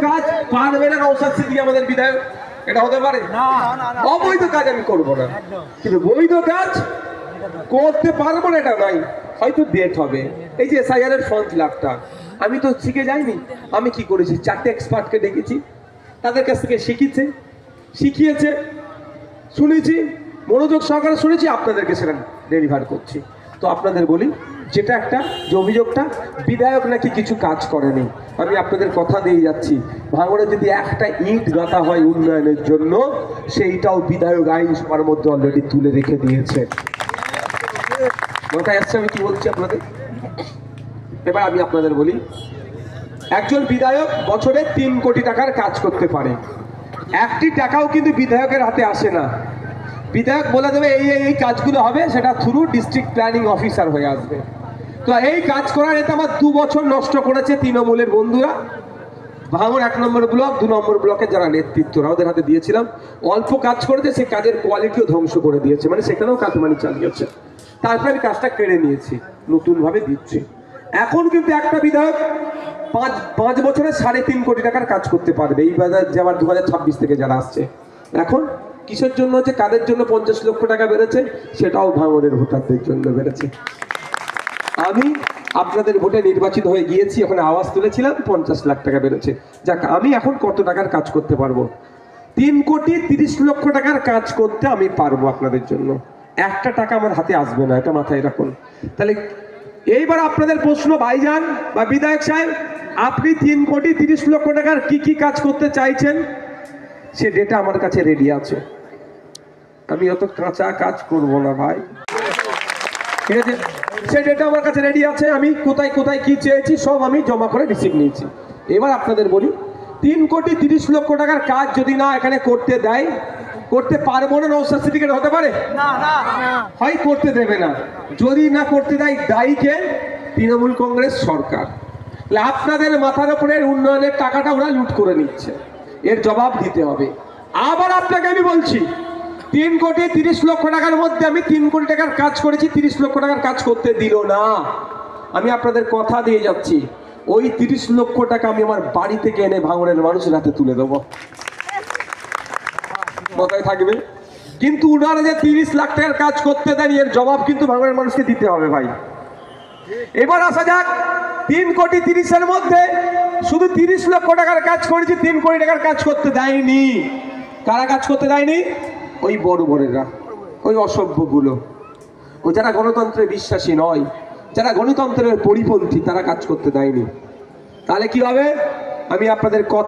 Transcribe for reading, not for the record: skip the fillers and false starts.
কাজ পারবে না নওশাদ সিদ্দিকী আমাদের বিধায়ক, এটা হতে পারে না। অবৈধ কাজ আমি করবো না, কিন্তু বৈধ কাজ করতে পারবো না এটা নাই, হয়তো ডেট হবে। এই যে এসআইআর এর ফর্ম ফিল আপটা আমি তো শিখে যাইনি, আমি কি করেছি, 4টে এক্সপার্টকে ডেকেছি, তাদের কাছ থেকে শিখিয়েছে, শুনেছি, মনোযোগ সহকারে শুনেছি, আপনাদেরকে সেটা ডেলিভার করছি। তো আপনাদের বলি, যেটা একটা যে অভিযোগটা বিধায়ক নাকি কিছু কাজ করেনি, আমি আপনাদের কথা দিয়ে যাচ্ছি, ভাঙড়ে যদি একটা ইট গাঁথা হয় উন্নয়নের জন্য, সেইটাও বিধায়ক আইনসভার মধ্যে অলরেডি তুলে রেখে দিয়েছে। মাথায় আসছে আমি কি বলছি আপনাদের? এবার আমি আপনাদের বলি, একজন বিধায়ক বছরে 3 কোটি টাকার কাজ করতে পারে, একটি টাকাও কিন্তু বিধায়কের হাতে আসে না। বিধায়ক বলে দেবে এই কাজগুলো হবে, সেটা থ্রু ডিস্ট্রিক্ট প্ল্যানিং অফিসার হয়ে আসবে। তো এই কাজ করার এতে আমার 2 বছর নষ্ট করেছে তৃণমূলের বন্ধুরা। ভাঙড় 1 নম্বর ব্লক, 2 নম্বর ব্লকের যারা নেতৃত্বরা, ওদের হাতে দিয়েছিলাম, অল্প কাজ করেছে, সেই কাজের কোয়ালিটিও ধ্বংস করে দিয়েছে, মানে সেখানেও কাটমানি চালিয়েছে। তারপরে আমি কাজটা কেড়ে নিয়েছি, নতুনভাবে দিচ্ছি। এখন কিন্তু একটা বিধায়ক 5 বছরে 3.5 কোটি টাকার কাজ করতে পারবে, এই বাজার যে আবার 2026 থেকে যারা আসছে। এখন কিসের জন্য হচ্ছে, কাদের জন্য 50 লক্ষ টাকা বেড়েছে, সেটাও ভাঙড়ের ভোটারদের জন্য বেড়েছে। আমি আপনাদের ভোটে নির্বাচিত হয়ে গিয়েছি, ওখানে আওয়াজ তুলেছিলাম, 50 লাখ টাকা বেড়েছে। যাক, আমি এখন কত টাকার কাজ করতে পারবো? 3,30,00,000 টাকার কাজ করতে আমি পারবো আপনাদের জন্য। একটা টাকা আমার হাতে আসবে না, এটা মাথায় রাখুন। তাহলে এইবার আপনাদের প্রশ্ন, ভাইজান বা বিধায়ক সাহেব, আপনি 3,30,00,000 টাকার কি কাজ করতে চাইছেন? সে ডেটা আমার কাছে রেডি আছে, আমি অত কাঁচা কাজ করব না ভাই, ঠিক আছে? সে ডেটা আমার কাছে রেডি আছে, আমি কোথায় কোথায় কি চেয়েছি সব আমি জমা করে রিসিভ নিয়েছি। এবার আপনাদের বলি, 3,30,00,000 টাকার কাজ যদি না এখানে করতে দেয়, করতে পারবো না নওশাদ সিদ্দিকী হতে পারে না, হয় করতে দেবে না। যদি না করতে দেয়, দায়ীকে তৃণমূল কংগ্রেস সরকার। আপনাদের মাথার উপরে উন্নয়নের টাকাটা ওরা লুট করে নিচ্ছে, এর জবাব দিতে হবে। আবার আপনাকে আমি বলছি, 3,30,00,000 টাকার মধ্যে আমি 3 কোটি টাকার কাজ করেছি, 30 লক্ষ টাকার কাজ করতে দিল না। আমি আপনাদের কথা দিয়ে যাচ্ছি, ওই 30 লক্ষ টাকা আমি আমার বাড়ি থেকে এনে ভাঙড়ের মানুষের হাতে তুলে দেবো, মাথায় থাকবে। কিন্তু উনারা যে 30 লাখ টাকার কাজ করতে দেন, এর জবাব কিন্তু ভাঙড়ের মানুষকে দিতে হবে ভাই। এবার আসা যাক, 3,30,00,000-এর মধ্যে শুধু 30 লক্ষ টাকার কাজ করেছি, 3 কোটি টাকার কাজ করতে দেয়নি। কারা কাজ করতে দেয়নি? ওই বড় বড়েরা, ওই অসভ্যগুলো, ও যারা গণতন্ত্রে বিশ্বাসী নয়, যারা গণতন্ত্রের পরিপন্থী, তারা কাজ করতে দেয়নি। তাহলে কি হবে? আমি আপনাদের কথা